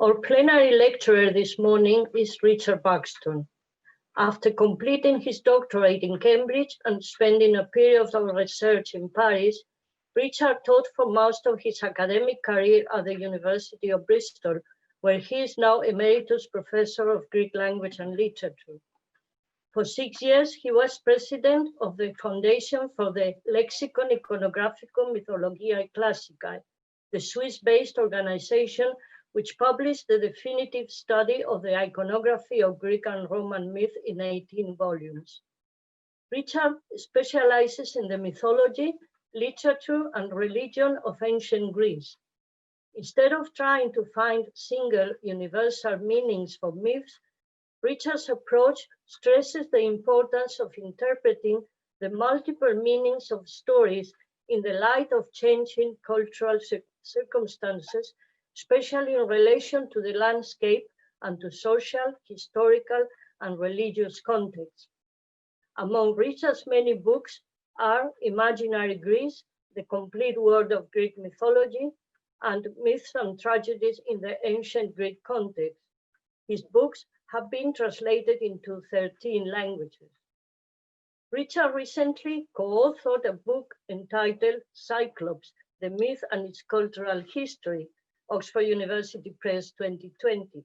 Our plenary lecturer this morning is Richard Buxton. After completing his doctorate in Cambridge and spending a period of research in Paris, Richard taught for most of his academic career at the University of Bristol, where he is now Emeritus Professor of Greek Language and Literature. For 6 years, he was president of the Foundation for the Lexicon Iconographico Mythologiae Classicae, the Swiss-based organization which published the definitive study of the iconography of Greek and Roman myth in 18 volumes. Richard specializes in the mythology, literature, and religion of ancient Greece. Instead of trying to find single universal meanings for myths, Richard's approach stresses the importance of interpreting the multiple meanings of stories in the light of changing cultural circumstances, especially in relation to the landscape and to social, historical, and religious contexts. Among Richard's many books are Imaginary Greece, The Complete World of Greek Mythology, and Myths and Tragedies in the Ancient Greek Context. His books have been translated into 13 languages. Richard recently co-authored a book entitled Cyclops, The Myth and Its Cultural History, Oxford University Press 2020.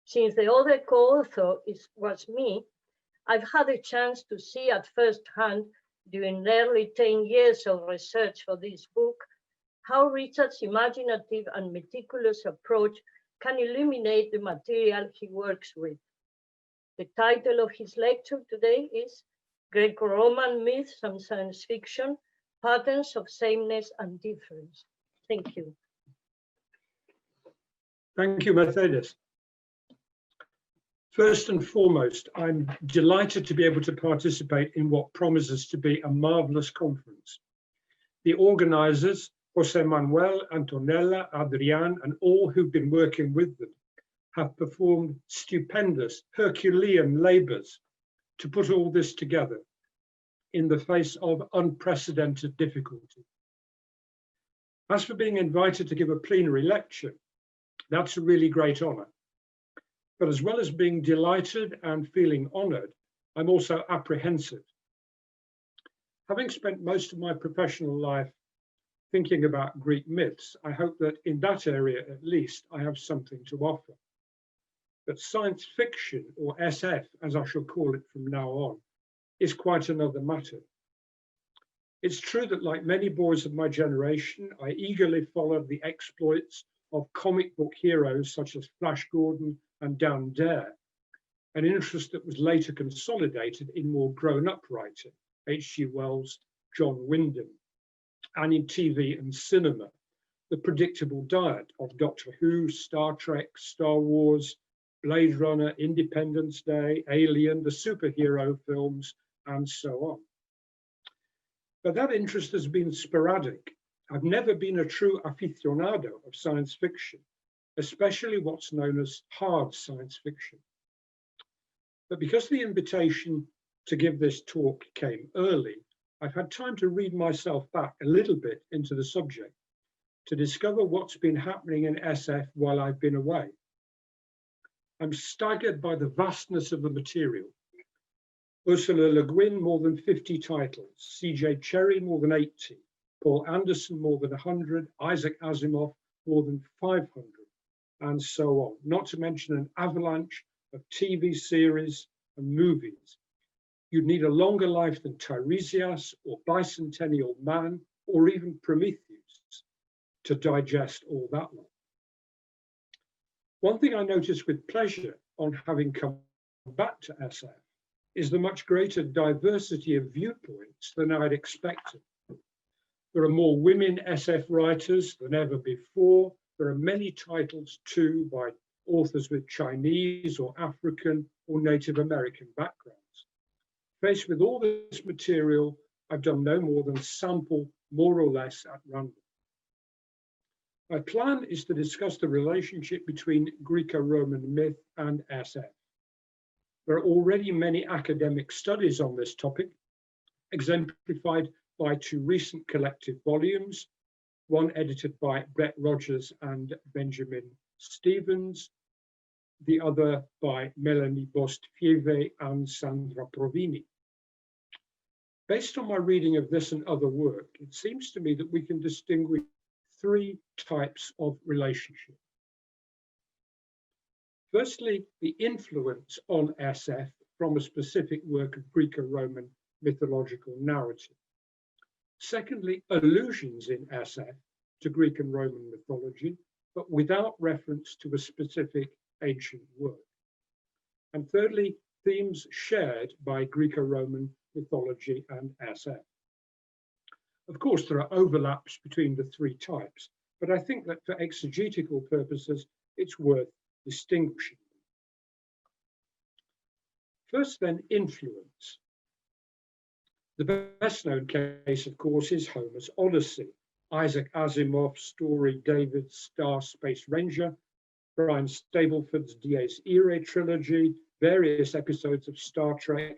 Since the other co-author was me, I've had a chance to see at first hand during nearly 10 years of research for this book, how Richard's imaginative and meticulous approach can illuminate the material he works with. The title of his lecture today is Greco-Roman Myths and Science Fiction, Patterns of Sameness and Difference. Thank you. Thank you, Mercedes. First and foremost, I'm delighted to be able to participate in what promises to be a marvelous conference. The organizers, Jose Manuel, Antonella, Adrian, and all who've been working with them have performed stupendous Herculean labors to put all this together in the face of unprecedented difficulty. As for being invited to give a plenary lecture, that's a really great honor. But as well as being delighted and feeling honored, I'm also apprehensive. Having spent most of my professional life thinking about Greek myths, I hope that in that area at least, I have something to offer. But science fiction, or SF, as I shall call it from now on, is quite another matter. It's true that like many boys of my generation, I eagerly followed the exploits of comic book heroes such as Flash Gordon and Dan Dare, an interest that was later consolidated in more grown-up writing, H.G. Wells, John Wyndham, and in TV and cinema, the predictable diet of Doctor Who, Star Trek, Star Wars, Blade Runner, Independence Day, Alien, the superhero films, and so on. But that interest has been sporadic. I've never been a true aficionado of science fiction, especially what's known as hard science fiction. But because the invitation to give this talk came early, I've had time to read myself back a little bit into the subject to discover what's been happening in SF while I've been away. I'm staggered by the vastness of the material. Ursula Le Guin, more than 50 titles, C.J. Cherryh, more than 80, Paul Anderson, more than 100, Isaac Asimov, more than 500, and so on, not to mention an avalanche of TV series and movies. You'd need a longer life than Tiresias or Bicentennial Man or even Prometheus to digest all that one. One thing I noticed with pleasure on having come back to SF is the much greater diversity of viewpoints than I'd expected. There are more women SF writers than ever before. There are many titles too by authors with Chinese or African or Native American backgrounds. Faced with all this material, I've done no more than sample more or less at random. My plan is to discuss the relationship between Greco-Roman myth and SF. There are already many academic studies on this topic, exemplified by two recent collective volumes, one edited by Brett Rogers and Benjamin Stevens, the other by Melanie Bost-Fieve and Sandra Provini. Based on my reading of this and other work, it seems to me that we can distinguish three types of relationship. Firstly, the influence on SF from a specific work of Greco-Roman mythological narrative. Secondly, allusions in SF to Greek and Roman mythology, but without reference to a specific ancient work. And thirdly, themes shared by Greco-Roman mythology and SF. Of course, there are overlaps between the three types, but I think that for exegetical purposes, it's worth distinguishing. First then, influence. The best known case, of course, is Homer's Odyssey, Isaac Asimov's story David's Star Space Ranger, Brian Stableford's Dies Irae trilogy, various episodes of Star Trek,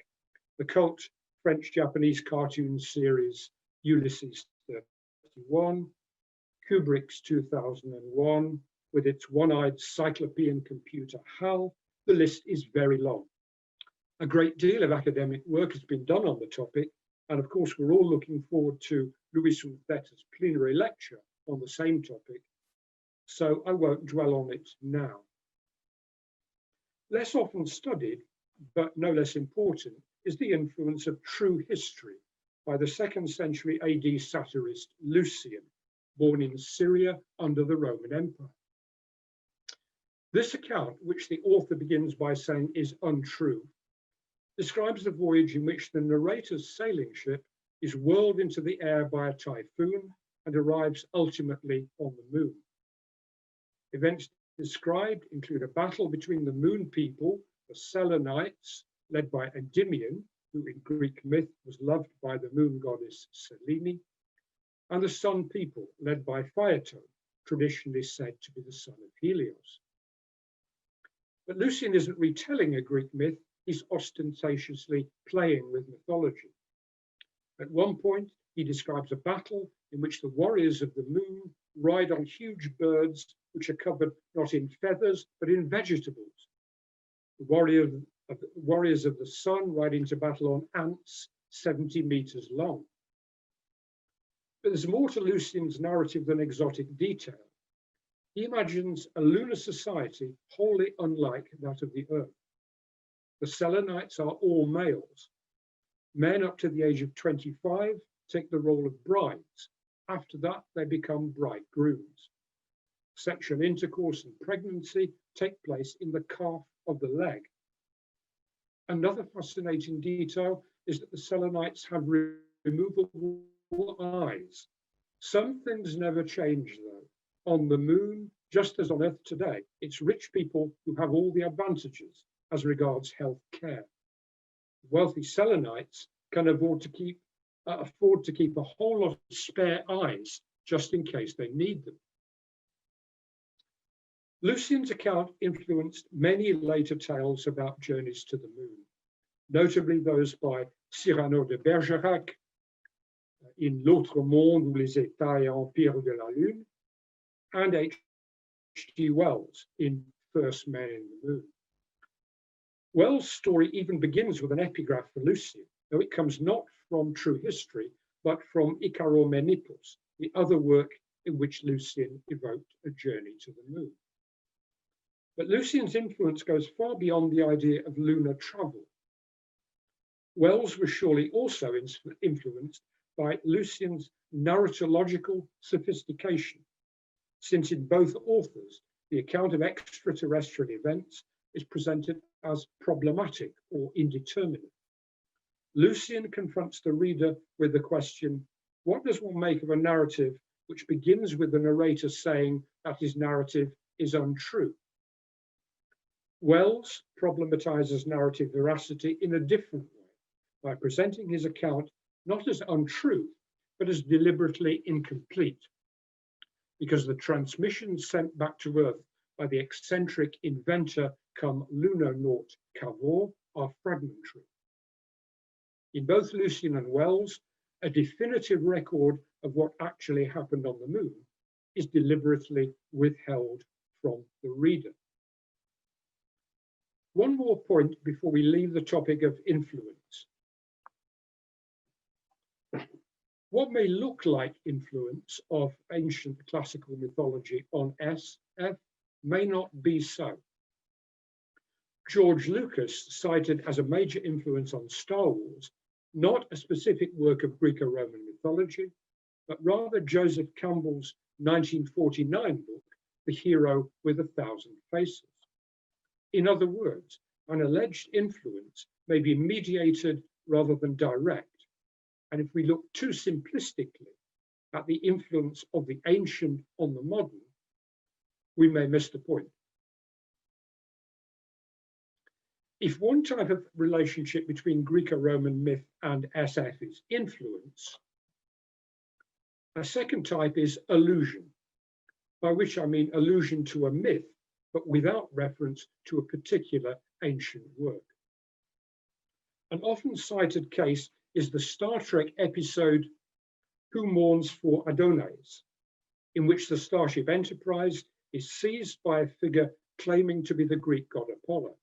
the cult French-Japanese cartoon series Ulysses 31, Kubrick's 2001, with its one-eyed cyclopean computer HAL. The list is very long. A great deal of academic work has been done on the topic, and of course we're all looking forward to Luis Urteta's plenary lecture on the same topic, so I won't dwell on it now. Less often studied, but no less important, is the influence of true history by the 2nd century AD satirist Lucian, born in Syria under the Roman Empire. This account, which the author begins by saying is untrue, describes the voyage in which the narrator's sailing ship is whirled into the air by a typhoon and arrives ultimately on the moon. Events described include a battle between the moon people, the Selenites, led by Endymion, who in Greek myth was loved by the moon goddess Selene, and the sun people, led by Phaeton, traditionally said to be the son of Helios. But Lucian isn't retelling a Greek myth, he's ostentatiously playing with mythology. At one point, he describes a battle in which the warriors of the moon ride on huge birds which are covered not in feathers, but in vegetables. The warriors of the sun ride into battle on ants 70 meters long. But there's more to Lucian's narrative than exotic detail. He imagines a lunar society wholly unlike that of the Earth. The Selenites are all males. Men up to the age of 25 take the role of brides. After that, they become bridegrooms. Sexual intercourse and pregnancy take place in the calf of the leg. Another fascinating detail is that the Selenites have removable eyes. Some things never change, though. On the moon, just as on Earth today, it's rich people who have all the advantages as regards health care. Wealthy Selenites can afford to keep a whole lot of spare eyes just in case they need them. Lucian's account influenced many later tales about journeys to the moon, notably those by Cyrano de Bergerac in L'Autre Monde ou les États et Empires de la Lune, and H.G. Wells in First Man in the Moon. Wells' story even begins with an epigraph for Lucian, though it comes not from true history, but from Icaromenippus, the other work in which Lucian evoked a journey to the moon. But Lucian's influence goes far beyond the idea of lunar travel. Wells was surely also influenced by Lucian's narratological sophistication, since in both authors, the account of extraterrestrial events is presented as problematic or indeterminate. Lucian confronts the reader with the question, what does one make of a narrative which begins with the narrator saying that his narrative is untrue? Wells problematizes narrative veracity in a different way by presenting his account not as untrue, but as deliberately incomplete, because the transmissions sent back to Earth by the eccentric inventor come lunar-naut Cavor are fragmentary. In both Lucian and Wells, a definitive record of what actually happened on the moon is deliberately withheld from the reader. One more point before we leave the topic of influence. What may look like influence of ancient classical mythology on SF may not be so. George Lucas cited as a major influence on Star Wars, not a specific work of Greco-Roman mythology, but rather Joseph Campbell's 1949 book, The Hero with 1,000 Faces. In other words, an alleged influence may be mediated rather than direct. And if we look too simplistically at the influence of the ancient on the modern, we may miss the point. If one type of relationship between Greco-Roman myth and SF is influence, a second type is allusion, by which I mean allusion to a myth, but without reference to a particular ancient work. An often cited case is the Star Trek episode Who Mourns for Adonais, in which the Starship Enterprise is seized by a figure claiming to be the Greek god Apollo.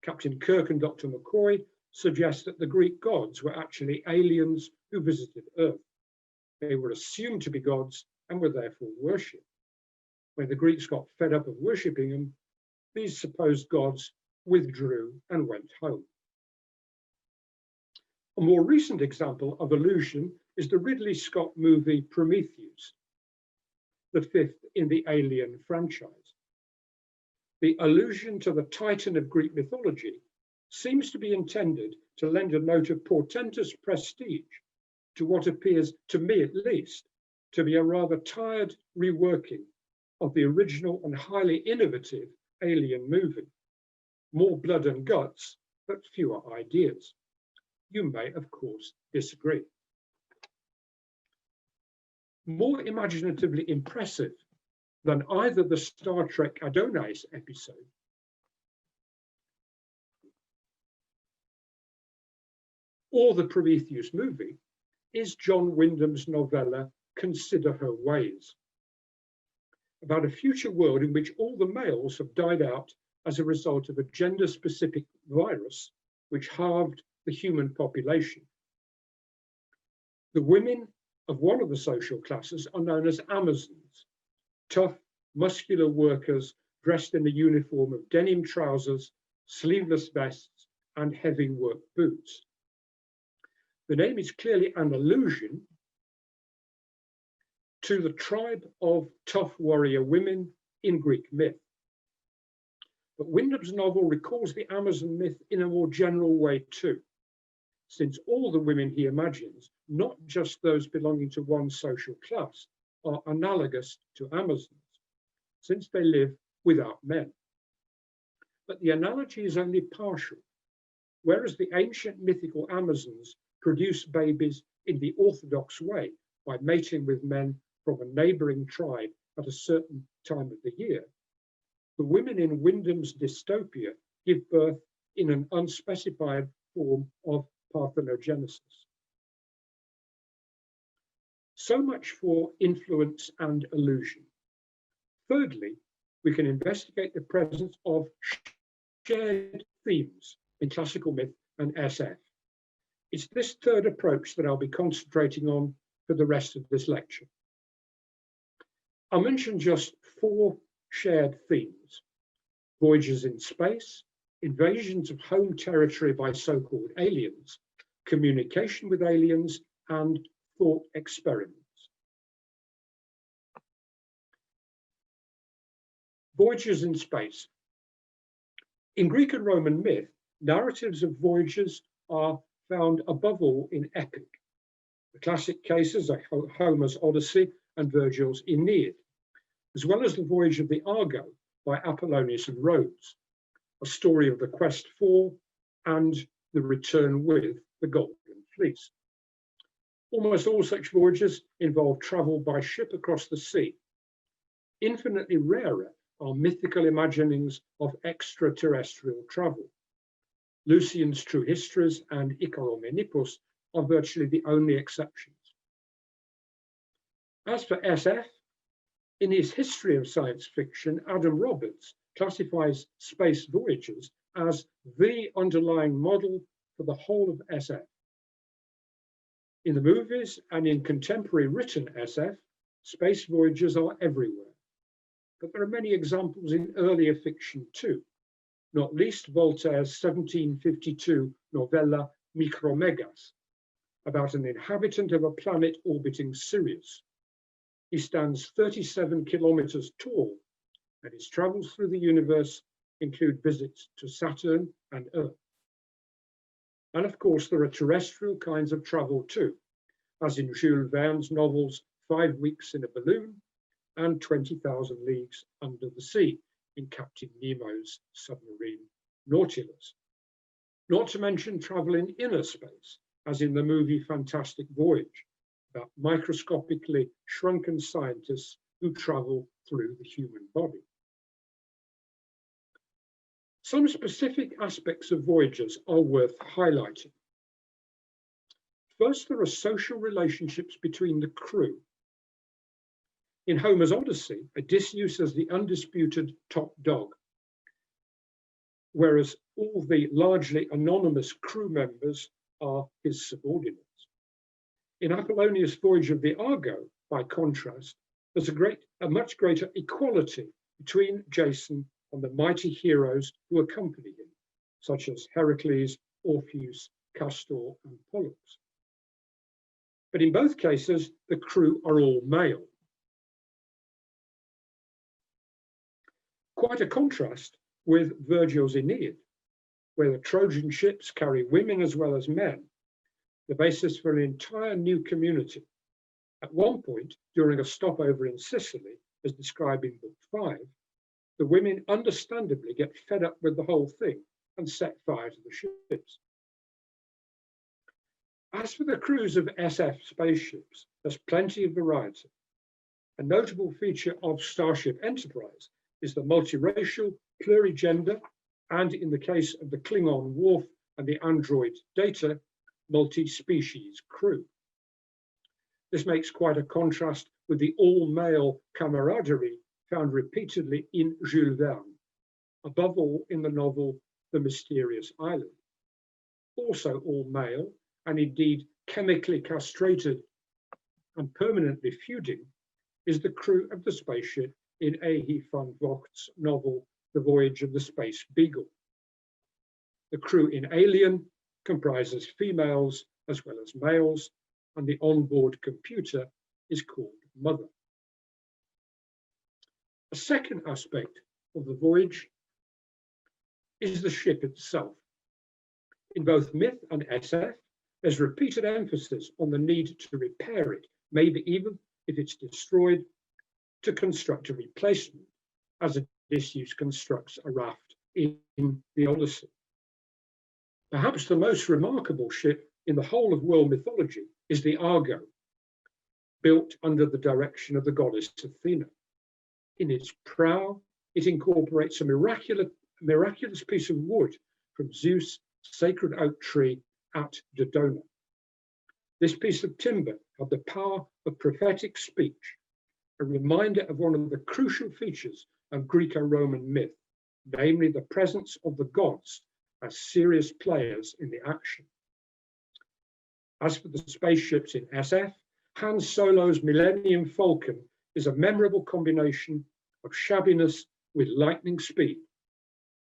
Captain Kirk and Dr. McCoy suggest that the Greek gods were actually aliens who visited Earth. They were assumed to be gods and were therefore worshipped. When the Greeks got fed up of worshipping them, these supposed gods withdrew and went home. A more recent example of allusion is the Ridley Scott movie Prometheus, the fifth in the Alien franchise. The allusion to the Titan of Greek mythology seems to be intended to lend a note of portentous prestige to what appears, to me at least, to be a rather tired reworking of the original and highly innovative Alien movie. More blood and guts, but fewer ideas. You may, of course, disagree. More imaginatively impressive than either the Star Trek Adonais episode or the Prometheus movie is John Wyndham's novella Consider Her Ways, about a future world in which all the males have died out as a result of a gender-specific virus which halved the human population. The women of one of the social classes are known as Amazons, tough, muscular workers dressed in a uniform of denim trousers, sleeveless vests, and heavy work boots. The name is clearly an allusion to the tribe of tough warrior women in Greek myth. But Wyndham's novel recalls the Amazon myth in a more general way too, since all the women he imagines, not just those belonging to one social class, are analogous to Amazons, since they live without men. But the analogy is only partial. Whereas the ancient mythical Amazons produce babies in the orthodox way by mating with men from a neighboring tribe at a certain time of the year, the women in Wyndham's dystopia give birth in an unspecified form of parthenogenesis. So much for influence and allusion. Thirdly, we can investigate the presence of shared themes in classical myth and SF. It's this third approach that I'll be concentrating on for the rest of this lecture. I'll mention just 4 shared themes: voyages in space, invasions of home territory by so-called aliens, communication with aliens, and thought experiments. Voyages in space. In Greek and Roman myth, narratives of voyages are found above all in epic. The classic cases are Homer's Odyssey and Virgil's Aeneid, as well as the voyage of the Argo by Apollonius of Rhodes, a story of the quest for and the return with the Golden Fleece. Almost all such voyages involve travel by ship across the sea. Infinitely rarer are mythical imaginings of extraterrestrial travel. Lucian's True Histories and Icaromenippus are virtually the only exceptions. As for SF, In his history of science fiction, Adam Roberts classifies space voyages as the underlying model for the whole of SF. In the movies and in contemporary written SF, space voyages are everywhere. But there are many examples in earlier fiction too, not least Voltaire's 1752 novella Micromegas, about an inhabitant of a planet orbiting Sirius. He stands 37 kilometers tall, and his travels through the universe include visits to Saturn and Earth. And of course, there are terrestrial kinds of travel too, as in Jules Verne's novels 5 Weeks in a Balloon and 20,000 Leagues Under the Sea in Captain Nemo's submarine Nautilus. Not to mention travel in inner space, as in the movie Fantastic Voyage, about microscopically shrunken scientists who travel through the human body. Some specific aspects of Voyages are worth highlighting. First, there are social relationships between the crew. In Homer's Odyssey, Odysseus is the undisputed top dog, whereas all the largely anonymous crew members are his subordinates. In Apollonius' Voyage of the Argo, by contrast, there's a much greater equality between Jason and the mighty heroes who accompany him, such as Heracles, Orpheus, Castor, and Pollux. But in both cases, the crew are all male. Quite a contrast with Virgil's Aeneid, where the Trojan ships carry women as well as men, the basis for an entire new community. At one point, during a stopover in Sicily, as described in Book 5, the women understandably get fed up with the whole thing and set fire to the ships. As for the crews of SF spaceships, there's plenty of variety. A notable feature of Starship Enterprise is the multiracial, plurigender, and in the case of the Klingon Worf and the android Data, multi-species crew. This makes quite a contrast with the all-male camaraderie found repeatedly in Jules Verne, above all in the novel The Mysterious Island. Also all male, and indeed chemically castrated and permanently feuding, is the crew of the spaceship in A.H. van Vogt's novel The Voyage of the Space Beagle. The crew in Alien comprises females as well as males, and the onboard computer is called Mother. A second aspect of the voyage is the ship itself. In both myth and SF, there's repeated emphasis on the need to repair it, maybe even, if it's destroyed, to construct a replacement, as Odysseus constructs a raft in the Odyssey. Perhaps the most remarkable ship in the whole of world mythology is the Argo, built under the direction of the goddess Athena. In its prow, it incorporates a miraculous piece of wood from Zeus' sacred oak tree at Dodona. This piece of timber had the power of prophetic speech, a reminder of one of the crucial features of Greco-Roman myth, namely the presence of the gods as serious players in the action. As for the spaceships in SF, Han Solo's Millennium Falcon is a memorable combination of shabbiness with lightning speed.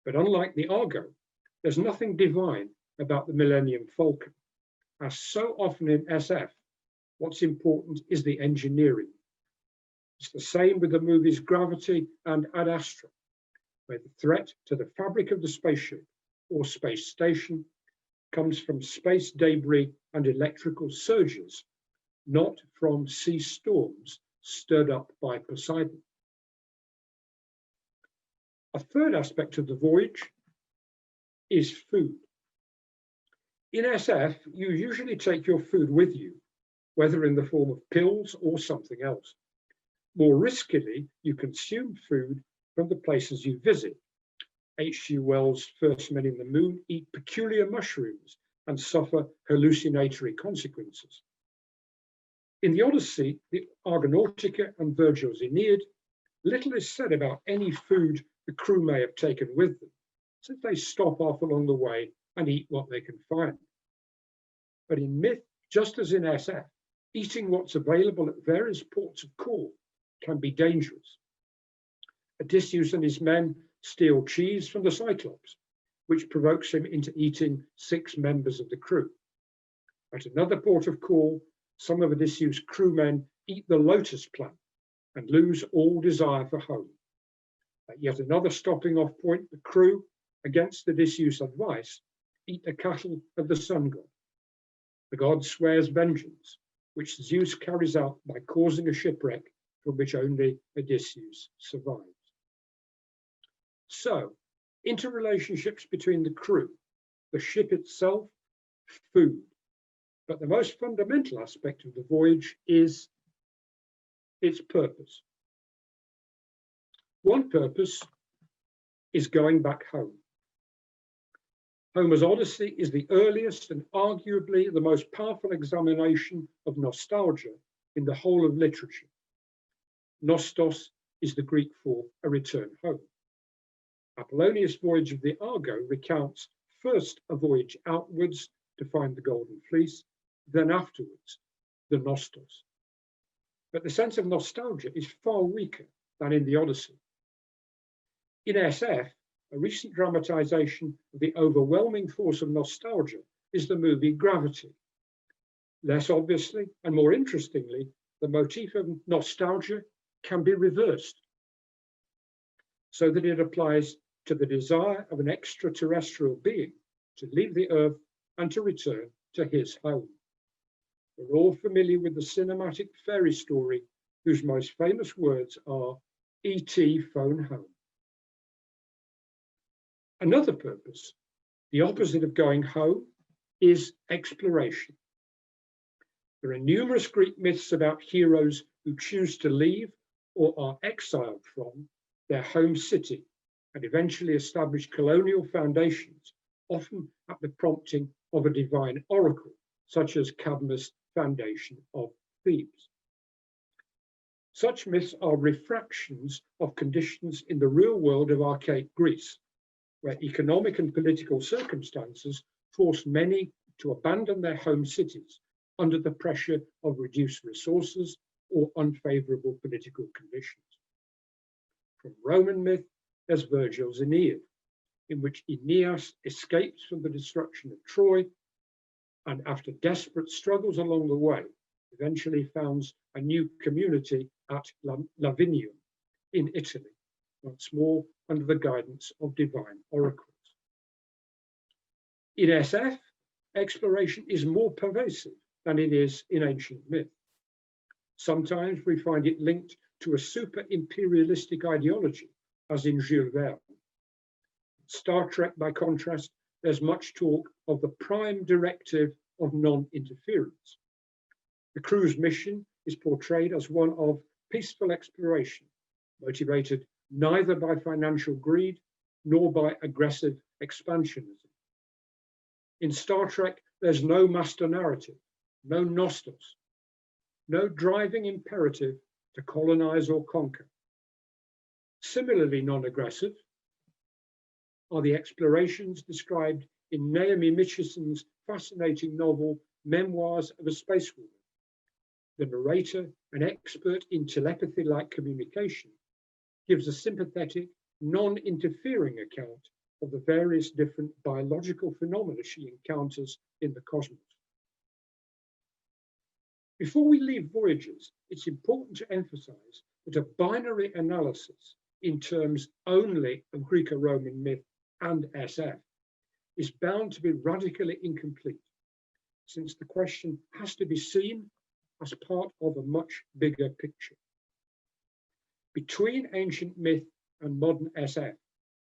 But unlike the Argo, there's nothing divine about the Millennium Falcon. As so often in SF, what's important is the engineering. It's the same with the movies Gravity and Ad Astra, where the threat to the fabric of the spaceship or space station comes from space debris and electrical surges, not from sea storms stirred up by Poseidon. A third aspect of the voyage is food. In SF, you usually take your food with you, whether in the form of pills or something else. More riskily, you consume food from the places you visit. H.G. Wells' First Men in the Moon eat peculiar mushrooms and suffer hallucinatory consequences. In the Odyssey, the Argonautica and Virgil's Aeneid, little is said about any food the crew may have taken with them, since they stop off along the way and eat what they can find. But in myth, just as in SF, eating what's available at various ports of call can be dangerous. Odysseus and his men steal cheese from the Cyclops, which provokes him into eating 6 members of the crew. At another port of call, some of Odysseus' crewmen eat the lotus plant and lose all desire for home. At yet another stopping off point, the crew, against Odysseus' advice, eat the cattle of the sun god. The god swears vengeance, which Zeus carries out by causing a shipwreck from which only Odysseus survives. So, interrelationships between the crew, the ship itself, food. But the most fundamental aspect of the voyage is its purpose. One purpose is going back home. Homer's Odyssey is the earliest and arguably the most powerful examination of nostalgia in the whole of literature. Nostos is the Greek for a return home. Apollonius' Voyage of the Argo recounts first a voyage outwards to find the Golden Fleece, then afterwards the Nostos. But the sense of nostalgia is far weaker than in the Odyssey. In SF, a recent dramatization of the overwhelming force of nostalgia is the movie Gravity. Less obviously and more interestingly, the motif of nostalgia can be reversed so that it applies to the desire of an extraterrestrial being to leave the Earth and to return to his home. We're all familiar with the cinematic fairy story whose most famous words are, "E.T. phone home." Another purpose, the opposite of going home, is exploration. There are numerous Greek myths about heroes who choose to leave or are exiled from their home city and eventually establish colonial foundations, often at the prompting of a divine oracle, such as Cadmus' foundation of Thebes. Such myths are refractions of conditions in the real world of archaic Greece, where economic and political circumstances forced many to abandon their home cities under the pressure of reduced resources or unfavorable political conditions. From Roman myth, there's Virgil's Aeneid, in which Aeneas escapes from the destruction of Troy and after desperate struggles along the way, eventually founds a new community at Lavinium in Italy, once more under the guidance of divine oracles. In SF, exploration is more pervasive than it is in ancient myth. Sometimes we find it linked to a super-imperialistic ideology, as in Jules Verne. Star Trek, by contrast, there's much talk of the prime directive of non-interference. The crew's mission is portrayed as one of peaceful exploration, motivated neither by financial greed nor by aggressive expansionism. In Star Trek, there's no master narrative, no nostos, no driving imperative to colonize or conquer. Similarly non-aggressive are the explorations described in Naomi Mitchison's fascinating novel, Memoirs of a Spacewoman. The narrator, an expert in telepathy-like communication, gives a sympathetic, non-interfering account of the various different biological phenomena she encounters in the cosmos. Before we leave Voyages, it's important to emphasize that a binary analysis in terms only of Greco-Roman myth and SF is bound to be radically incomplete, since the question has to be seen as part of a much bigger picture. Between ancient myth and modern SF,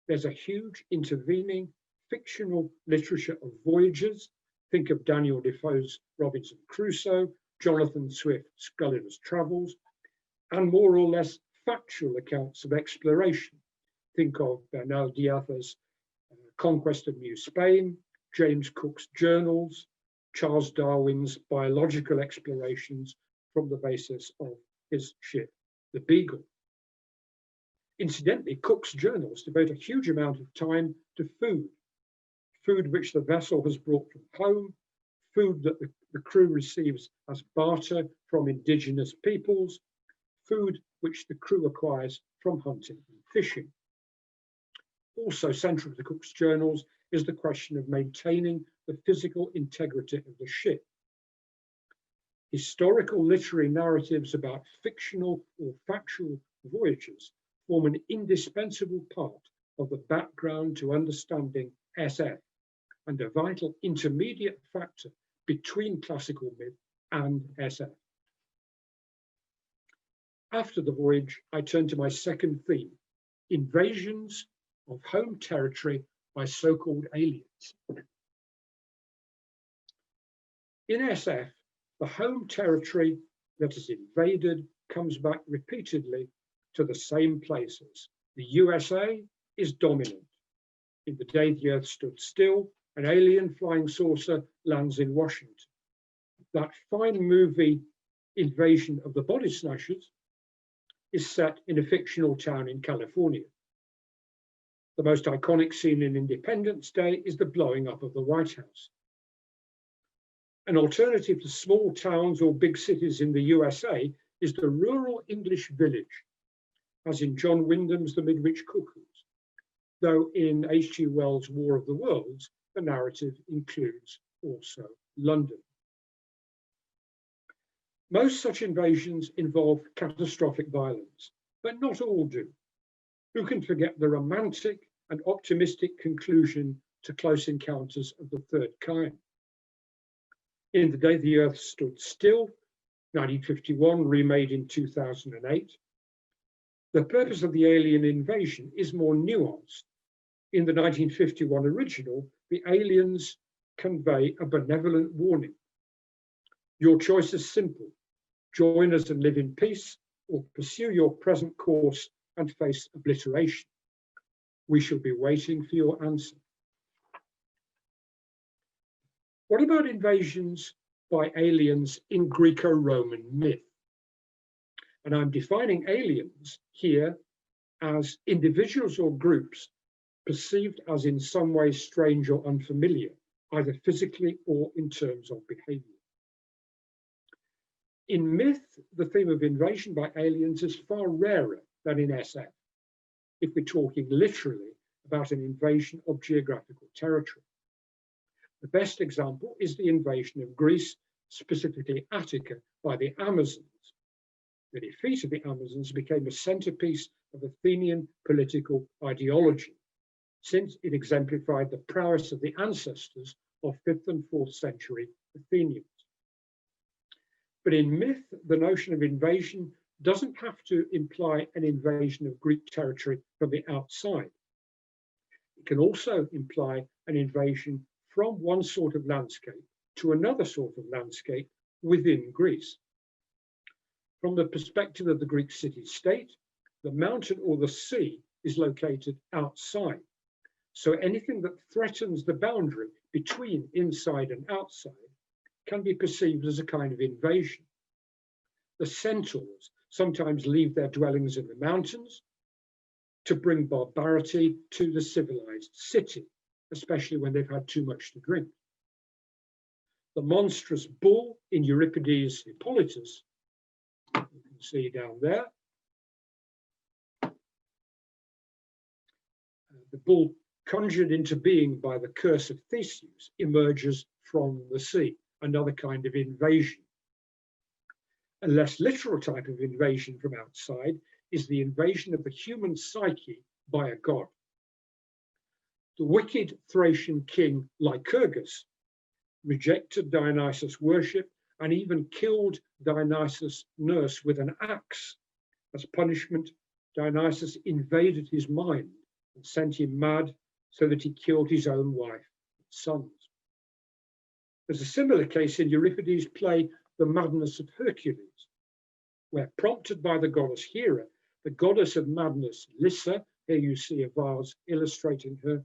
there's a huge intervening fictional literature of voyages. Think of Daniel Defoe's Robinson Crusoe, Jonathan Swift's Gulliver's Travels, and more or less factual accounts of exploration. Think of Bernal Diaz's Conquest of New Spain, James Cook's journals, Charles Darwin's biological explorations from the basis of his ship, the Beagle. Incidentally, Cook's journals devote a huge amount of time to food which the vessel has brought from home, food that the crew receives as barter from indigenous peoples, food which the crew acquires from hunting and fishing. Also central to Cook's journals is the question of maintaining the physical integrity of the ship. Historical literary narratives about fictional or factual voyages form an indispensable part of the background to understanding SF and a vital intermediate factor between classical myth and SF. After the voyage, I turned to my second theme, invasions of home territory by so-called aliens. In SF, the home territory that is invaded comes back repeatedly to the same places. The USA is dominant. In The Day the Earth Stood Still, an alien flying saucer lands in Washington. That fine movie, Invasion of the Body Snatchers, is set in a fictional town in California. The most iconic scene in Independence Day is the blowing up of the White House. An alternative to small towns or big cities in the USA is the rural English village, as in John Wyndham's The Midwich Cuckoos, though in H.G. Wells' War of the Worlds, the narrative includes also London. Most such invasions involve catastrophic violence, but not all do. Who can forget the romantic and optimistic conclusion to Close Encounters of the Third Kind? In The Day the Earth Stood Still, 1951, remade in 2008, the purpose of the alien invasion is more nuanced. In the 1951 original, the aliens convey a benevolent warning. Your choice is simple. Join us and live in peace, or pursue your present course and face obliteration. We shall be waiting for your answer. What about invasions by aliens in Greco-Roman myth? And I'm defining aliens here as individuals or groups perceived as in some way strange or unfamiliar, either physically or in terms of behavior. In myth, the theme of invasion by aliens is far rarer than in SF, if we're talking literally about an invasion of geographical territory. The best example is the invasion of Greece, specifically Attica, by the Amazons. The defeat of the Amazons became a centerpiece of Athenian political ideology, since it exemplified the prowess of the ancestors of 5th and 4th century Athenians. But in myth, the notion of invasion doesn't have to imply an invasion of Greek territory from the outside. It can also imply an invasion from one sort of landscape to another sort of landscape within Greece. From the perspective of the Greek city-state, the mountain or the sea is located outside. So anything that threatens the boundary between inside and outside can be perceived as a kind of invasion. The centaurs sometimes leave their dwellings in the mountains to bring barbarity to the civilized city, especially when they've had too much to drink. The monstrous bull in Euripides' Hippolytus, you can see down there, the bull conjured into being by the curse of Theseus emerges from the sea, another kind of invasion. A less literal type of invasion from outside is the invasion of the human psyche by a god. The wicked Thracian king Lycurgus rejected Dionysus' worship and even killed Dionysus' nurse with an axe. As punishment, Dionysus invaded his mind and sent him mad so that he killed his own wife and sons. There's a similar case in Euripides' play The Madness of Hercules, where prompted by the goddess Hera, the goddess of madness, Lyssa, here you see a vase illustrating her,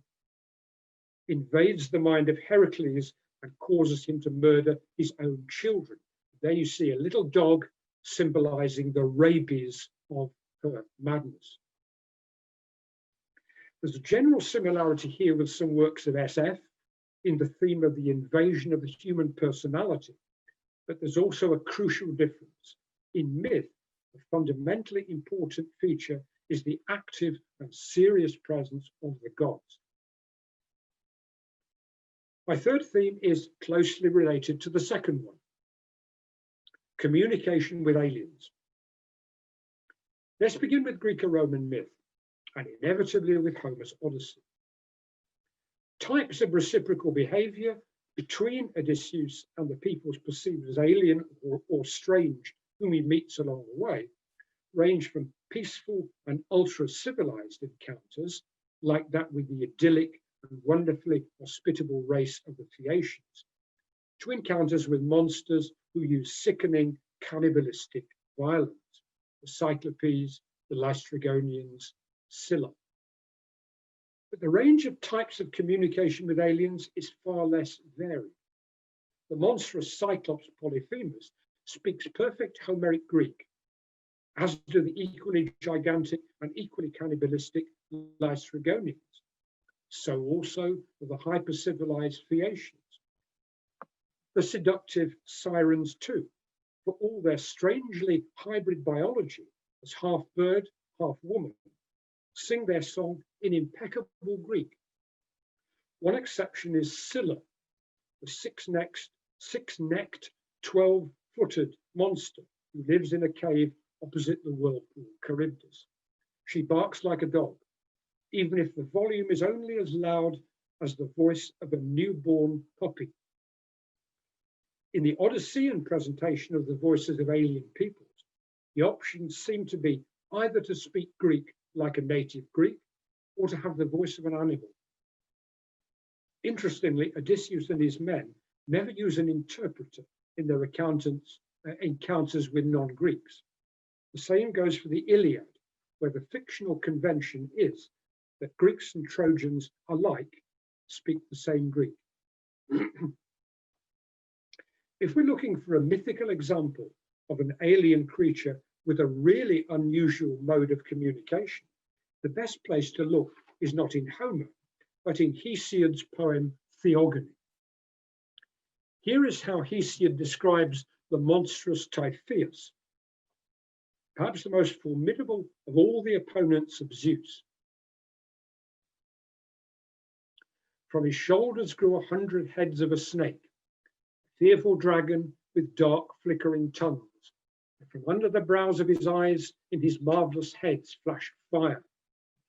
invades the mind of Heracles and causes him to murder his own children. There you see a little dog symbolizing the rabies of her madness. There's a general similarity here with some works of SF in the theme of the invasion of the human personality, but there's also a crucial difference. In myth, a fundamentally important feature is the active and serious presence of the gods. My third theme is closely related to the second one, communication with aliens. Let's begin with Greco-Roman myth, and inevitably with Homer's Odyssey. Types of reciprocal behavior between Odysseus and the peoples perceived as alien or strange whom he meets along the way range from peaceful and ultra-civilized encounters, like that with the idyllic and wonderfully hospitable race of the Phaeacians, to encounters with monsters who use sickening cannibalistic violence, the Cyclopes, the Laestrygonians, Scylla. But the range of types of communication with aliens is far less varied. The monstrous Cyclops Polyphemus speaks perfect Homeric Greek, as do the equally gigantic and equally cannibalistic Laestrygonians. So also the hyper-civilized Phaeacians. The seductive Sirens too, for all their strangely hybrid biology as half bird, half woman, sing their song in impeccable Greek. One exception is Scylla, the six-necked, 12-footed monster who lives in a cave opposite the whirlpool, Charybdis. She barks like a dog, even if the volume is only as loud as the voice of a newborn puppy. In the Odyssean presentation of the voices of alien peoples, the options seem to be either to speak Greek like a native Greek, or to have the voice of an animal. Interestingly, Odysseus and his men never use an interpreter in their encounters with non-Greeks. The same goes for the Iliad, where the fictional convention is that Greeks and Trojans alike speak the same Greek. If we're looking for a mythical example of an alien creature with a really unusual mode of communication, the best place to look is not in Homer, but in Hesiod's poem Theogony. Here is how Hesiod describes the monstrous Typhoeus, perhaps the most formidable of all the opponents of Zeus. From his shoulders grew 100 heads of a snake, a fearful dragon with dark flickering tongues. And from under the brows of his eyes in his marvelous heads flashed fire.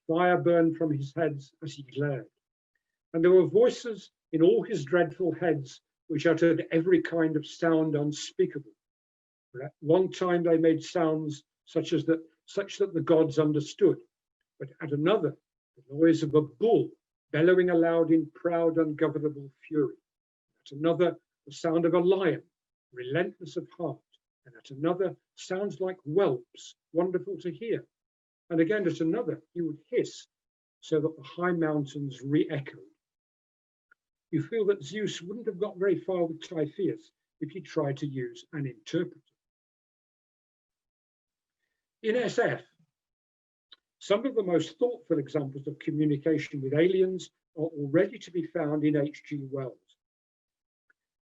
Fire burned from his heads as he glared. And there were voices in all his dreadful heads which uttered every kind of sound unspeakable. For at one time they made sounds such that the gods understood, but at another, the noise of a bull bellowing aloud in proud, ungovernable fury. At another, the sound of a lion, relentless of heart, and at another, sounds like whelps, wonderful to hear. And again, at another, he would hiss, so that the high mountains re-echoed. You feel that Zeus wouldn't have got very far with Typhoeus if he tried to use an interpreter. In SF, some of the most thoughtful examples of communication with aliens are already to be found in H.G. Wells.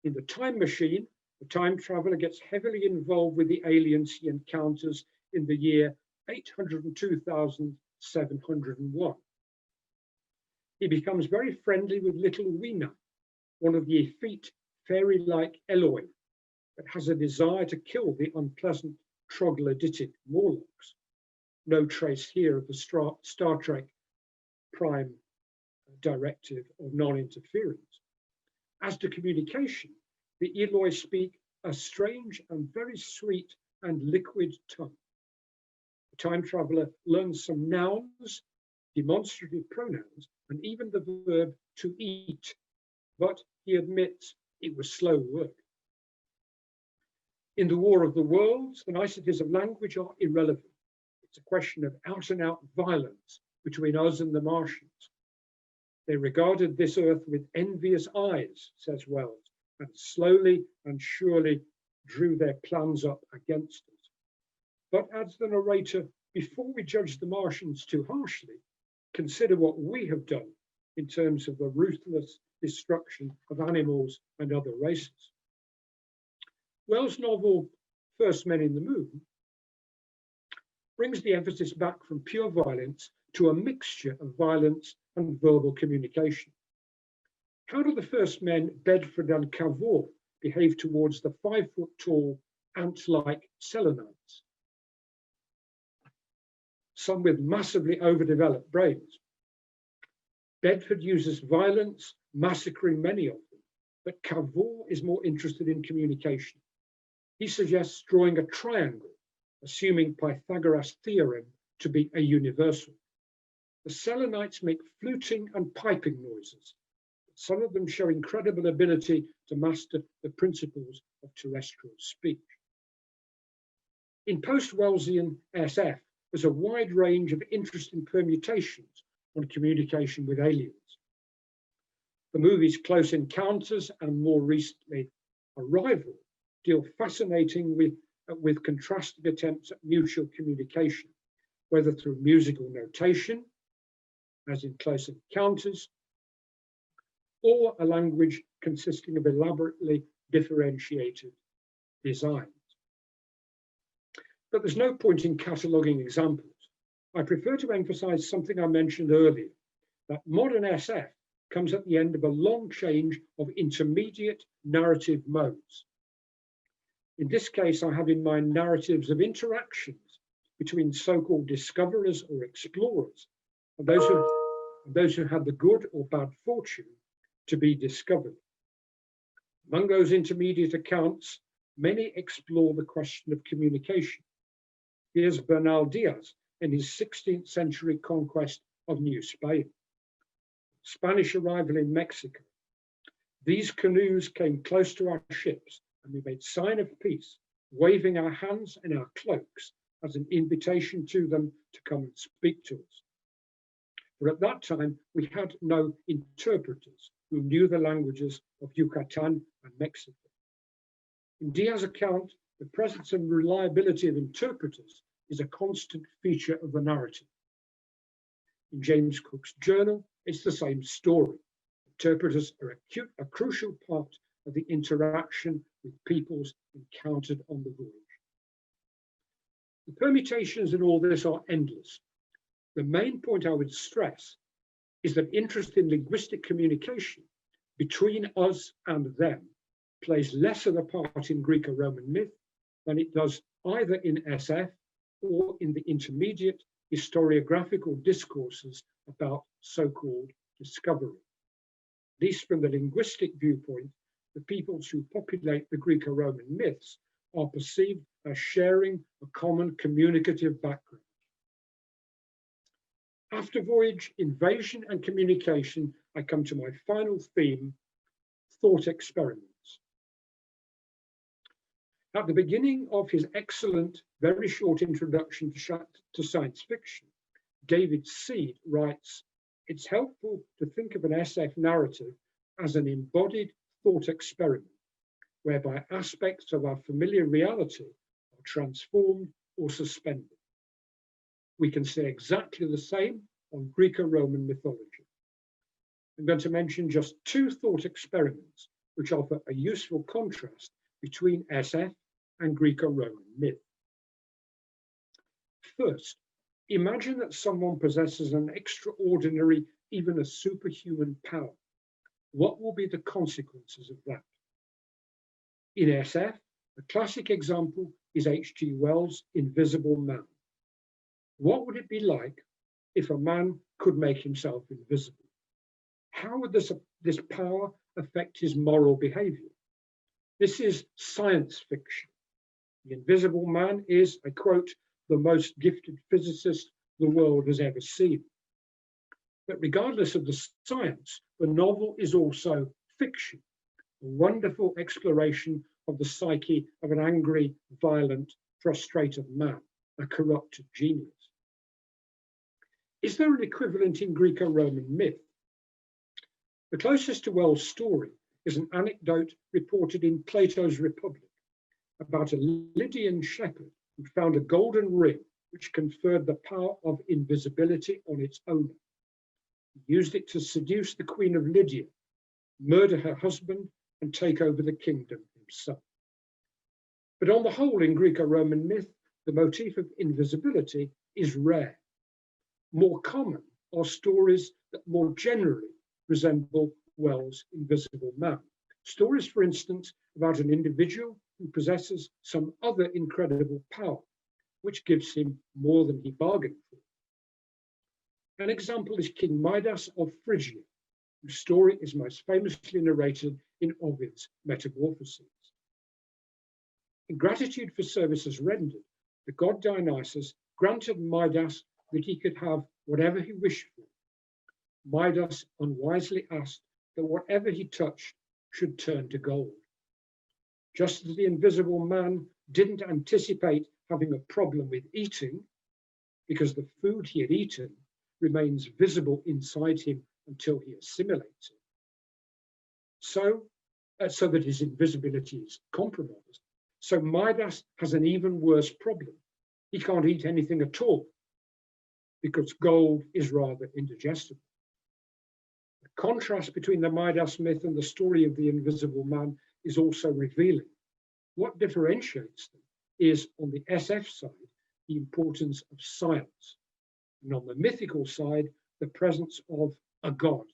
In The Time Machine, the time traveler gets heavily involved with the aliens he encounters in the year 802,701. He becomes very friendly with little Weena, one of the effete fairy-like Eloi, that has a desire to kill the unpleasant troglodytic Morlocks. No trace here of the Star Trek Prime directive of non-interference. As to communication, the Eloi speak a strange and very sweet and liquid tongue. The time traveler learns some nouns, demonstrative pronouns, and even the verb to eat, but he admits it was slow work. In The War of the Worlds, the niceties of language are irrelevant. It's a question of out-and-out violence between us and the Martians. They regarded this Earth with envious eyes, says Wells, and slowly and surely drew their plans up against us. But, adds the narrator, before we judge the Martians too harshly, consider what we have done in terms of the ruthless destruction of animals and other races. Wells' novel, First Men in the Moon, brings the emphasis back from pure violence to a mixture of violence and verbal communication. How do the first men, Bedford and Cavour, behave towards the 5-foot-tall, ant-like Selenites? Some with massively overdeveloped brains. Bedford uses violence, massacring many of them, but Cavour is more interested in communication. He suggests drawing a triangle, assuming Pythagoras' theorem to be a universal. The Selenites make fluting and piping noises. Some of them show incredible ability to master the principles of terrestrial speech. In post-Wellesian SF, there's a wide range of interesting permutations on communication with aliens. The movies Close Encounters and more recently Arrival deal fascinating with contrasting attempts at mutual communication, whether through musical notation, as in Close Encounters, or a language consisting of elaborately differentiated designs. But there's no point in cataloguing examples. I prefer to emphasize something I mentioned earlier, that modern SF comes at the end of a long change of intermediate narrative modes. In this case, I have in mind narratives of interactions between so-called discoverers or explorers and those who had the good or bad fortune to be discovered. Among those intermediate accounts, many explore the question of communication. Here's Bernal Diaz in his 16th century conquest of New Spain. Spanish arrival in Mexico. These canoes came close to our ships and we made sign of peace, waving our hands and our cloaks as an invitation to them to come and speak to us. For at that time, we had no interpreters who knew the languages of Yucatan and Mexico. In Diaz's account, the presence and reliability of interpreters is a constant feature of the narrative. In James Cook's journal, it's the same story. Interpreters are a crucial part of the interaction with peoples encountered on the voyage. The permutations in all this are endless. The main point I would stress is that interest in linguistic communication between us and them plays less of a part in Greco-Roman myth than it does either in SF or in the intermediate historiographical discourses about so-called discovery. At least from the linguistic viewpoint, the peoples who populate the Greco-Roman myths are perceived as sharing a common communicative background. After voyage, invasion, and communication, I come to my final theme, thought experiments. At the beginning of his excellent, very short introduction to science fiction, David Seed writes, "It's helpful to think of an SF narrative as an embodied thought experiment, whereby aspects of our familiar reality are transformed or suspended." We can say exactly the same on Greco-Roman mythology. I'm going to mention just 2 thought experiments which offer a useful contrast between SF and Greco-Roman myth. First, imagine that someone possesses an extraordinary, even a superhuman power. What will be the consequences of that? In SF, the classic example is H.G. Wells' Invisible Man. What would it be like if a man could make himself invisible? How would this power affect his moral behavior? This is science fiction. The Invisible Man is, I quote, the most gifted physicist the world has ever seen. But regardless of the science, the novel is also fiction, a wonderful exploration of the psyche of an angry, violent, frustrated man, a corrupted genius. Is there an equivalent in Greco-Roman myth? The closest to Wells' story is an anecdote reported in Plato's Republic about a Lydian shepherd who found a golden ring which conferred the power of invisibility on its owner. used it to seduce the Queen of Lydia, murder her husband, and take over the kingdom himself. But on the whole, in Greco-Roman myth, the motif of invisibility is rare. More common are stories that more generally resemble Wells' Invisible Man. Stories, for instance, about an individual who possesses some other incredible power, which gives him more than he bargained for. An example is King Midas of Phrygia, whose story is most famously narrated in Ovid's Metamorphoses. In gratitude for services rendered, the god Dionysus granted Midas that he could have whatever he wished for. Midas unwisely asked that whatever he touched should turn to gold. Just as the invisible man didn't anticipate having a problem with eating, because the food he had eaten remains visible inside him until he assimilates it, so that his invisibility is compromised. So Midas has an even worse problem. He can't eat anything at all because gold is rather indigestible. The contrast between the Midas myth and the story of the Invisible Man is also revealing. What differentiates them is, on the SF side, the importance of silence, and on the mythical side, the presence of a god,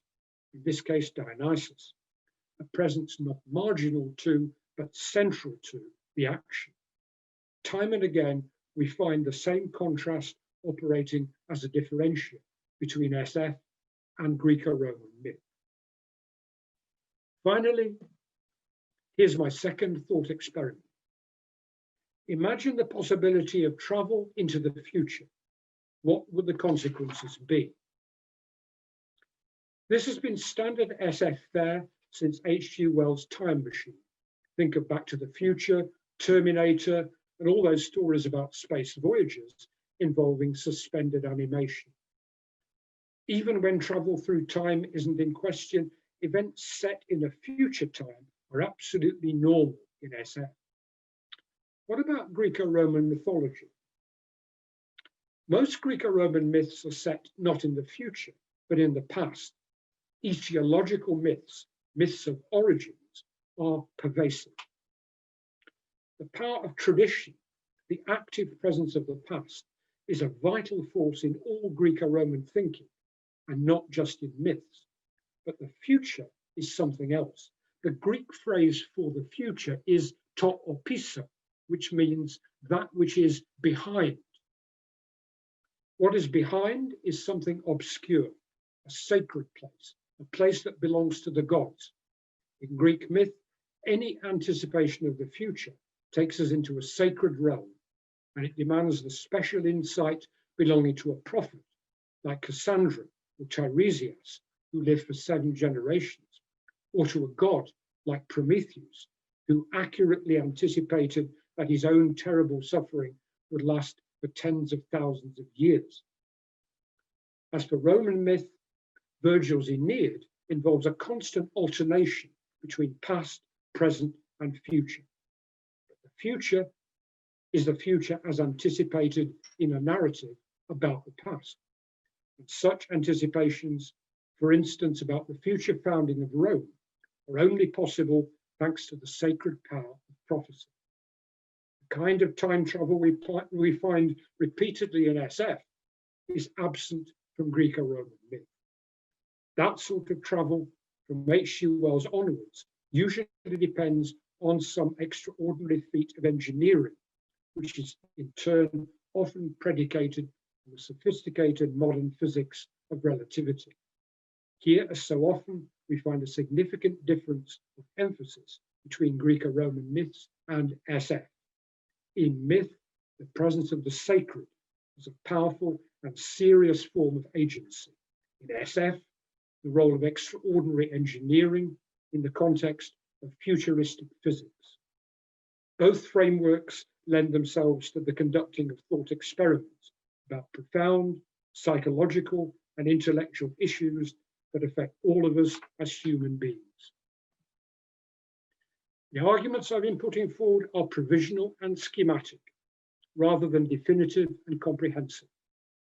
in this case Dionysus, a presence not marginal to, but central to the action. Time and again, we find the same contrast operating as a differentiator between SF and Greco-Roman myth. Finally, here's my second thought experiment. Imagine the possibility of travel into the future. What would the consequences be? This has been standard SF fare since H.G. Wells' Time Machine. Think of Back to the Future, Terminator, and all those stories about space voyages involving suspended animation. Even when travel through time isn't in question, events set in a future time are absolutely normal in SF. What about Greco-Roman mythology? Most Greco-Roman myths are set not in the future, but in the past. Etiological myths, myths of origins, are pervasive. The power of tradition, the active presence of the past, is a vital force in all Greco-Roman thinking, and not just in myths. But the future is something else. The Greek phrase for the future is to opiso, which means that which is behind. What is behind is something obscure, a sacred place, a place that belongs to the gods. In Greek myth, any anticipation of the future takes us into a sacred realm, and it demands the special insight belonging to a prophet, like Cassandra or Tiresias, who lived for 7 generations, or to a god like Prometheus, who accurately anticipated that his own terrible suffering would last for tens of thousands of years. As for Roman myth, Virgil's Aeneid involves a constant alternation between past, present, and future. But the future is the future as anticipated in a narrative about the past. And such anticipations, for instance, about the future founding of Rome, are only possible thanks to the sacred power of prophecy. The kind of time travel we find repeatedly in SF is absent from Greco-Roman myth. That sort of travel from H.G. Wells onwards usually depends on some extraordinary feat of engineering, which is in turn often predicated on the sophisticated modern physics of relativity. Here, as so often, we find a significant difference of emphasis between Greco-Roman myths and SF. In myth, the presence of the sacred is a powerful and serious form of agency. In SF, the role of extraordinary engineering in the context of futuristic physics. Both frameworks lend themselves to the conducting of thought experiments about profound psychological and intellectual issues that affect all of us as human beings. The arguments I've been putting forward are provisional and schematic, rather than definitive and comprehensive.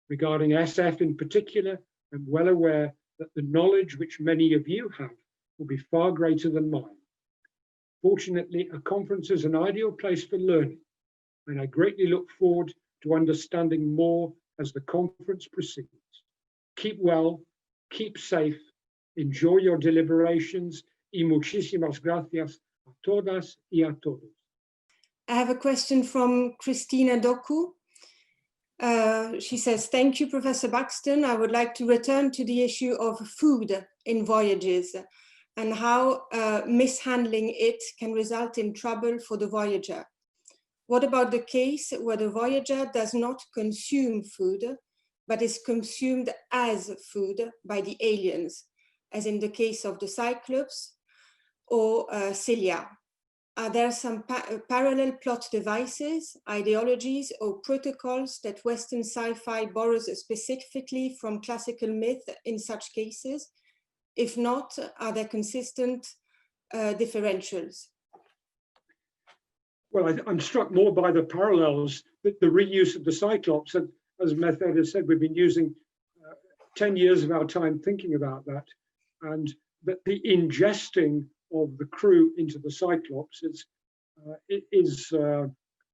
Regarding SF in particular, I'm well aware that the knowledge which many of you have will be far greater than mine. Fortunately, a conference is an ideal place for learning, and I greatly look forward to understanding more as the conference proceeds. Keep well, keep safe, enjoy your deliberations, y muchísimas gracias a todas y a todos. I have a question from Christina Doku. She says, thank you, Professor Buxton. I would like to return to the issue of food in Voyages and how mishandling it can result in trouble for the Voyager. What about the case where the Voyager does not consume food, but is consumed as food by the aliens, as in the case of the Cyclops or Celia? Are there some parallel plot devices, ideologies, or protocols that Western sci-fi borrows specifically from classical myth in such cases? If not, are there consistent differentials? Well, I'm struck more by the parallels, the reuse of the Cyclops. And as Method has said, we've been using 10 years of our time thinking about that. And that the ingesting of the crew into the Cyclops is a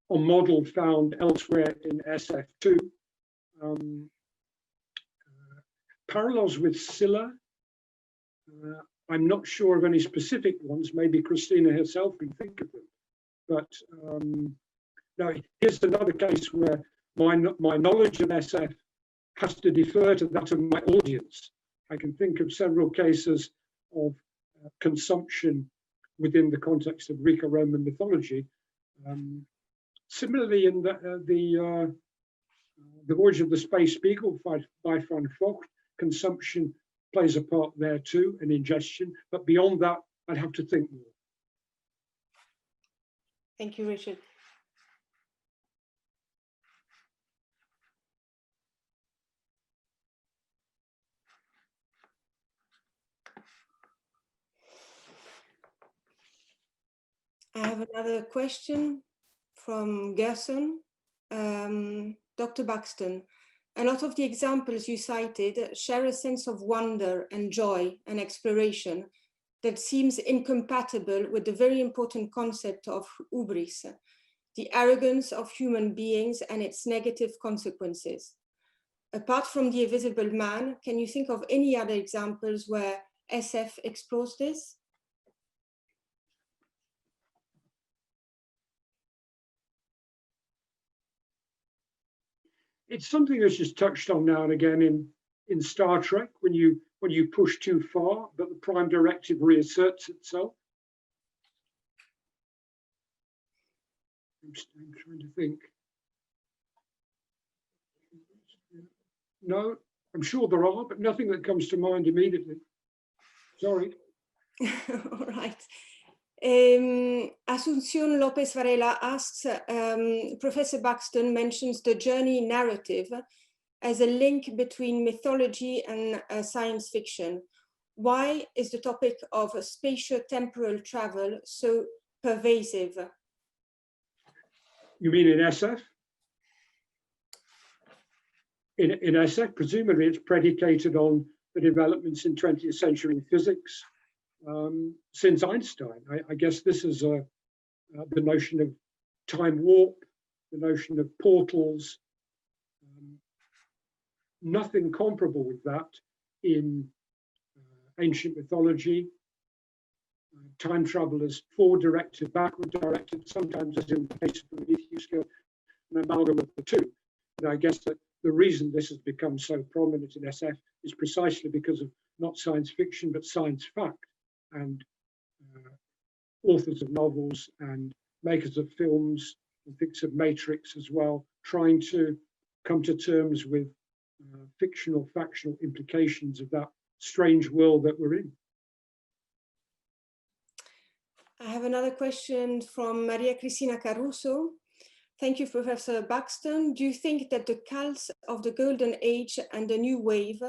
model found elsewhere in SF2. Parallels with Scylla, I'm not sure of any specific ones. Maybe Christina herself can think of them. But now here's another case where my knowledge of SF has to defer to that of my audience. I can think of several cases of consumption within the context of Greco-Roman mythology. Similarly, in the Voyage of the Space Beagle by Van Vogt, consumption plays a part there too, and ingestion. But beyond that, I'd have to think more. Thank you, Richard. I have another question from Gerson. Dr. Buxton, a lot of the examples you cited share a sense of wonder and joy and exploration that seems incompatible with the very important concept of hubris, the arrogance of human beings and its negative consequences. Apart from the Invisible Man, can you think of any other examples where SF explores this? It's something that's just touched on now and again in Star Trek when you push too far, but the prime directive reasserts itself. I'm trying to think. No, I'm sure there are, but nothing that comes to mind immediately. Sorry. All right. Asuncion Lopez Varela asks, Professor Buxton mentions the journey narrative as a link between mythology and science fiction. Why is the topic of spatio-temporal travel so pervasive? You mean in SF? In SF, presumably it's predicated on the developments in 20th century physics. Since Einstein, I guess this is the notion of time warp, the notion of portals. Nothing comparable with that in ancient mythology. Time travel is forward-directed, backward-directed, sometimes as in the case of Prometheus, an amalgam of the two. And I guess that the reason this has become so prominent in SF is precisely because of not science fiction, but science fact. And authors of novels and makers of films and thinks of Matrix as well, trying to come to terms with fictional, factional implications of that strange world that we're in. I have another question from Maria Cristina Caruso. Thank you, Professor Buxton. Do you think that the cults of the Golden Age and the New Wave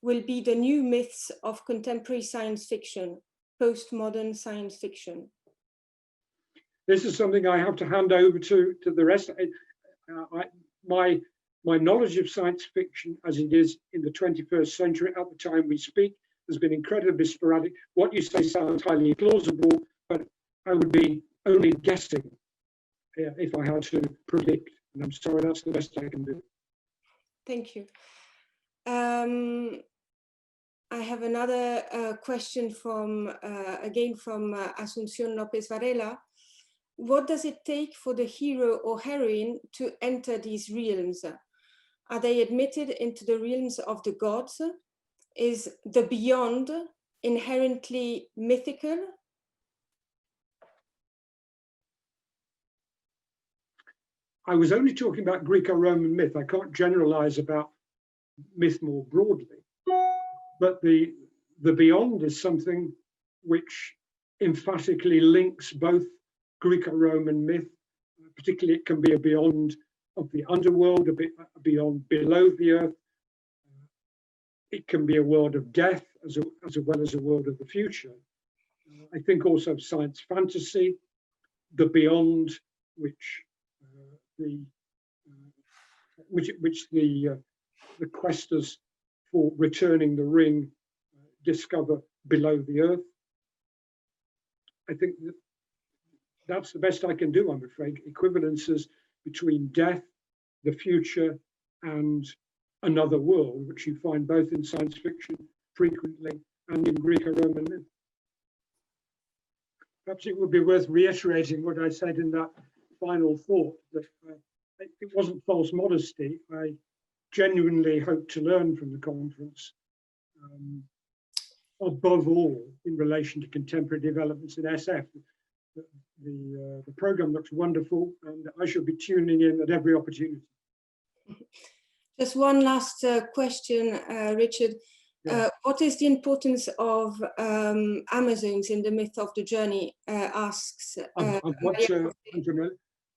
will be the new myths of contemporary science fiction? Postmodern science fiction? This is something I have to hand over to the rest. My My knowledge of science fiction as it is in the 21st century at the time we speak has been incredibly sporadic. What you say sounds highly plausible, but I would be only guessing if I had to predict. And I'm sorry, that's the best I can do. Thank you. I have another question from, again, from Asunción López Varela. What does it take for the hero or heroine to enter these realms? Are they admitted into the realms of the gods? Is the beyond inherently mythical? I was only talking about Greco-Roman myth. I can't generalize about myth more broadly. But the beyond is something which emphatically links both Greco-Roman myth, particularly it can be a beyond of the underworld, a bit beyond below the earth. It can be a world of death as well as a world of the future. I think also science fantasy, the beyond which the questers for returning the ring discover below the earth. I think that's the best I can do, I'm afraid. Equivalences between death, the future, and another world, which you find both in science fiction frequently and in Greco-Roman myth. Perhaps it would be worth reiterating what I said in that final thought, that it wasn't false modesty. I genuinely hope to learn from the conference, above all in relation to contemporary developments in SF. The program looks wonderful, and I shall be tuning in at every opportunity. Just one last question, Richard. Yeah. What is the importance of Amazons in the myth of the journey? Asks.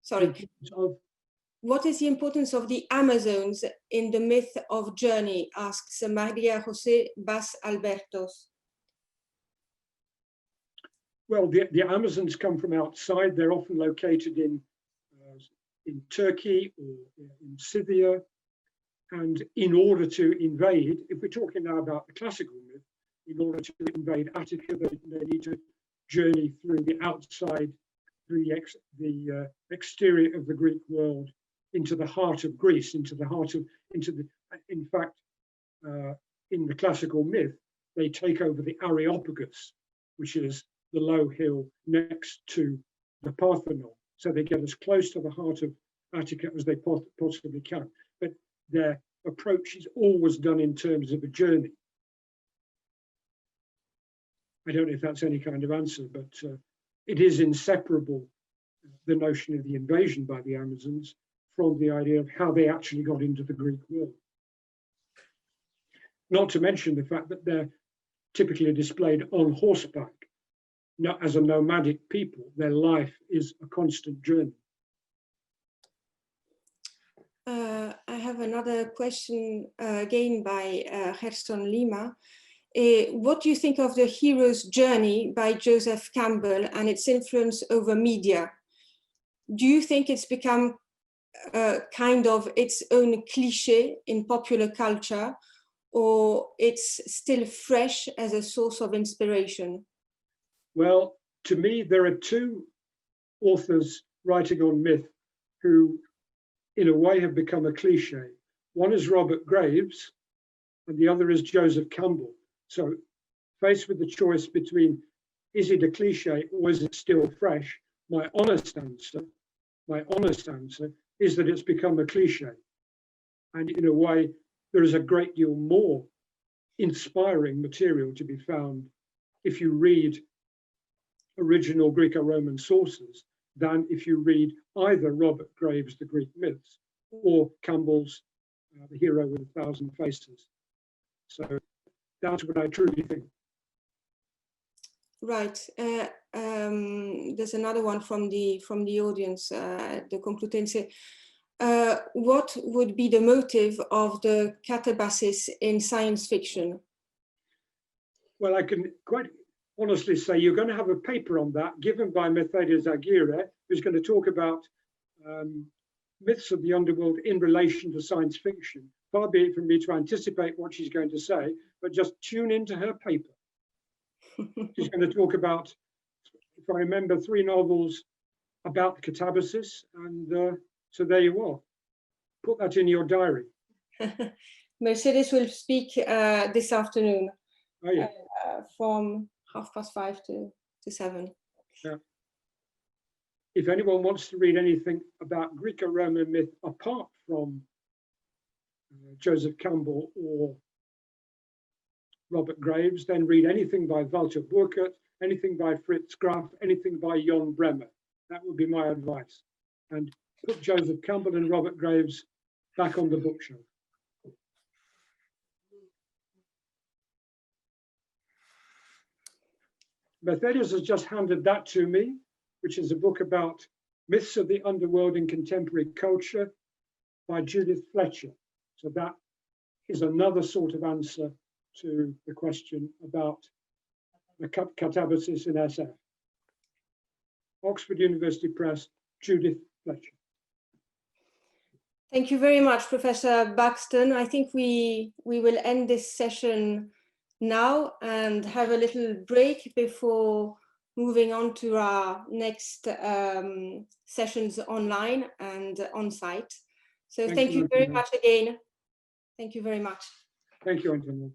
Sorry. What is the importance of the Amazons in the myth of journey? Asks Maria José Bas Albertos. Well, the Amazons come from outside. They're often located in Turkey or in Scythia. And in order to invade, if we're talking now about the classical myth, in order to invade Attica, they need to journey through the outside, through the exterior of the Greek world, into the heart of Greece, in fact, in the classical myth, they take over the Areopagus, which is the low hill next to the Parthenon. So they get as close to the heart of Attica as they possibly can. But their approach is always done in terms of a journey. I don't know if that's any kind of answer, but it is inseparable, the notion of the invasion by the Amazons, from the idea of how they actually got into the Greek world. Not to mention the fact that they're typically displayed on horseback. Not as a nomadic people, their life is a constant journey. I have another question again by Gerson Lima. What do you think of the hero's journey by Joseph Campbell and its influence over media? Do you think it's become kind of its own cliche in popular culture, or it's still fresh as a source of inspiration? Well, to me, there are two authors writing on myth who, in a way, have become a cliche. One is Robert Graves, and the other is Joseph Campbell. So, faced with the choice between, is it a cliche or is it still fresh? My honest answer is that it's become a cliche. And in a way, there is a great deal more inspiring material to be found if you read original Greco-Roman sources than if you read either Robert Graves' The Greek Myths or Campbell's The Hero with 1,000 Faces. So that's what I truly think. Right. There's another one from the audience, the Complutense. What would be the motive of the catabasis in science fiction? Well, I can quite honestly say you're going to have a paper on that given by Mercedes Aguirre, who's going to talk about myths of the underworld in relation to science fiction. Far be it from me to anticipate what she's going to say, but just tune into her paper. She's going to talk about, if I remember, 3 novels about the catabasis, and so there you are. Put that in your diary. Mercedes will speak this afternoon. Oh, yeah. From 5:30 to 7. Yeah. If anyone wants to read anything about Greco-Roman myth apart from Joseph Campbell or Robert Graves, then read anything by Walter Burkert, anything by Fritz Graf, anything by Jon Bremer. That would be my advice. And put Joseph Campbell and Robert Graves back on the bookshelf. Mercedes has just handed that to me, which is a book about myths of the underworld in contemporary culture by Judith Fletcher. So that is another sort of answer to the question about the catabasis in SF. Oxford University Press, Judith Fletcher. Thank you very much, Professor Buxton. I think we will end this session now and have a little break before moving on to our next sessions online and on site. So thank you very much again. Thank you very much. Thank you, Antonio.